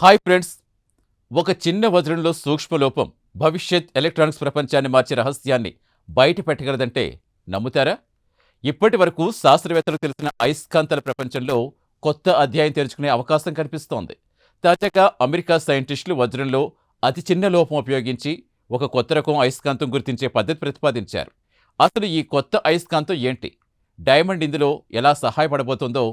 Hi friends. ఒక చిన్న వజ్రంలో సూక్ష్మలోపం భవిష్యత్ ఎలక్ట్రానిక్స్ ప్రపంచాన్ని మార్చే రహస్యాన్ని బయట పెట్టగలదంటే నమ్ముతారా? ఇప్పటి వరకు శాస్త్రవేత్తలకు తెలిసిన అయస్కాంతాల ప్రపంచంలో కొత్త అధ్యాయం తెరుచుకునే అవకాశం కనిపిస్తోంది. తాజాగా అమెరికా సైంటిస్టులు వజ్రంలో అతి చిన్న లోపం ఉపయోగించి ఒక కొత్త రకం అయస్కాంతం గుర్తించే పద్ధతి ప్రతిపాదించారు. అసలు ఈ కొత్త అయస్కాంతం ఏంటి? డైమండ్ ఇందులో ఎలా సహాయపడబోతుందో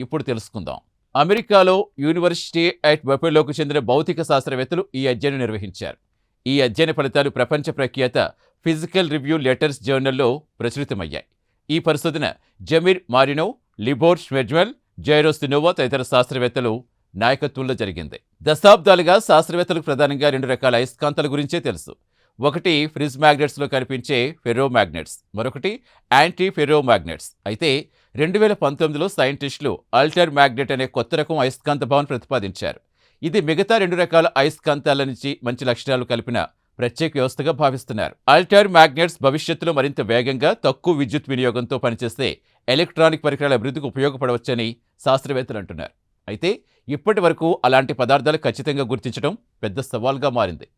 ఇప్పుడు తెలుసుకుందాం. అమెరికాలో యూనివర్సిటీ అట్ బఫెలోకు చెందిన భౌతిక శాస్త్రవేత్తలు ఈ అధ్యయనం నిర్వహించారు. ఈ అధ్యయన ఫలితాలు ప్రపంచ ప్రఖ్యాత ఫిజికల్ రివ్యూ లెటర్స్ జర్నల్లో ప్రచురితమయ్యాయి. ఈ పరిశోధన జమీర్ మారినో, లిబోర్ ష్మెజ్వెల్, జైరో సినోవా తదితర శాస్త్రవేత్తలు నాయకత్వంలో జరిగింది. దశాబ్దాలుగా శాస్త్రవేత్తలకు ప్రధానంగా రెండు రకాల అయస్కాంతాల గురించే తెలుసు. ఒకటి ఫ్రిజ్ మ్యాగ్నెట్స్లో కనిపించే ఫెర్రో మ్యాగ్నెట్స్, మరొకటి యాంటీ ఫెర్రో మ్యాగ్నెట్స్. అయితే 2019లో సైంటిస్టులు అల్టర్ మ్యాగ్నెట్ అనే కొత్త రకం అయస్కాంత భావన ప్రతిపాదించారు. ఇది మిగతా రెండు రకాల అయస్కాంతాల నుంచి మంచి లక్షణాలు కలిపిన ప్రత్యేక వ్యవస్థగా భావిస్తున్నారు. అల్టర్ మ్యాగ్నెట్స్ భవిష్యత్తులో మరింత వేగంగా, తక్కువ విద్యుత్ వినియోగంతో పనిచేసే ఎలక్ట్రానిక్ పరికరాల అభివృద్ధికి ఉపయోగపడవచ్చని శాస్త్రవేత్తలు అంటున్నారు. అయితే ఇప్పటి వరకు అలాంటి పదార్థాలు ఖచ్చితంగా గుర్తించడం పెద్ద సవాల్గా మారింది.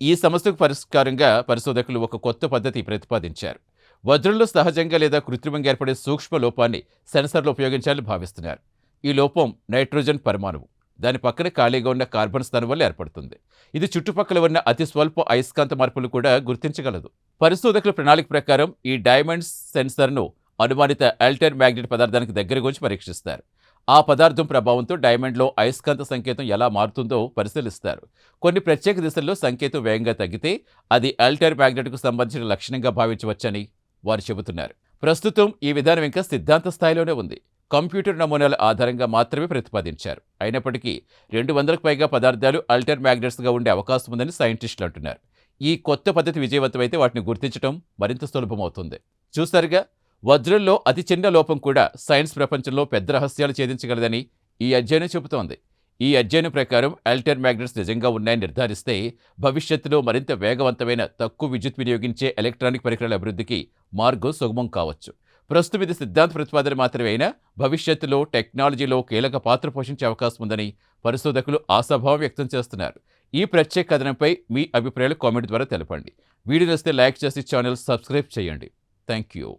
ఈ సమస్యకు పరిష్కారంగా పరిశోధకులు ఒక కొత్త పద్ధతి ప్రతిపాదించారు. వజ్రంలో సహజంగా లేదా కృత్రిమంగా ఏర్పడే సూక్ష్మ లోపాన్ని సెన్సర్లు ఉపయోగించాలని భావిస్తున్నారు. ఈ లోపం నైట్రోజన్ పరమాణువు. దాని పక్కన ఖాళీగా ఉన్న కార్బన్ స్థానం వల్ల ఏర్పడుతుంది. ఇది చుట్టుపక్కల ఉన్న అతి స్వల్ప అయస్కాంత మార్పులు కూడా గుర్తించగలదు. పరిశోధకుల ప్రణాళిక ప్రకారం ఈ డైమండ్స్ సెన్సర్ను అనుమానిత అల్టర్ మ్యాగ్నెట్ పదార్థానికి దగ్గరగా ఉంచి పరీక్షిస్తారు. ఆ పదార్థం ప్రభావంతో డైమండ్లో అయస్కాంత సంకేతం ఎలా మారుతుందో పరిశీలిస్తారు. కొన్ని ప్రత్యేక దిశల్లో సంకేతం వేగంగా తగ్గితే అది అల్టర్ మ్యాగ్నెట్కు సంబంధించిన లక్షణంగా భావించవచ్చని వారు చెబుతున్నారు. ప్రస్తుతం ఈ విధానం ఇంకా సిద్ధాంత స్థాయిలోనే ఉంది. కంప్యూటర్ నమూనాల ఆధారంగా మాత్రమే ప్రతిపాదించారు. అయినప్పటికీ 200కు పైగా పదార్థాలు అల్టర్ మ్యాగ్నెట్స్గా ఉండే అవకాశం ఉందని సైంటిస్టులు అంటున్నారు. ఈ కొత్త పద్ధతి విజయవంతమైతే వాటిని గుర్తించడం మరింత సులభమవుతుంది. చూసారుగా, వజ్రంలో అతి చిన్న లోపం కూడా సైన్స్ ప్రపంచంలో పెద్ద రహస్యాలు ఛేదించగలదని ఈ అధ్యయనం చెబుతోంది. ఈ అధ్యయనం ప్రకారం అల్టర్ మ్యాగ్నెట్స్ నిజంగా ఉన్నాయని నిర్ధారిస్తే భవిష్యత్తులో మరింత వేగవంతమైన, తక్కువ విద్యుత్ వినియోగించే ఎలక్ట్రానిక్ పరికరాల అభివృద్ధికి మార్గం సుగమం కావచ్చు. ప్రస్తుతం ఇది సిద్ధాంత ప్రతిపాదన మాత్రమే అయినా భవిష్యత్తులో టెక్నాలజీలో కీలక పాత్ర పోషించే అవకాశం ఉందని పరిశోధకులు ఆశాభావం వ్యక్తం చేస్తున్నారు. ఈ ప్రత్యేక కథనంపై మీ అభిప్రాయాలు కామెంట్ ద్వారా తెలపండి. వీడియో నచ్చితే లైక్ చేసి ఛానల్ సబ్స్క్రైబ్ చేయండి. Thank you.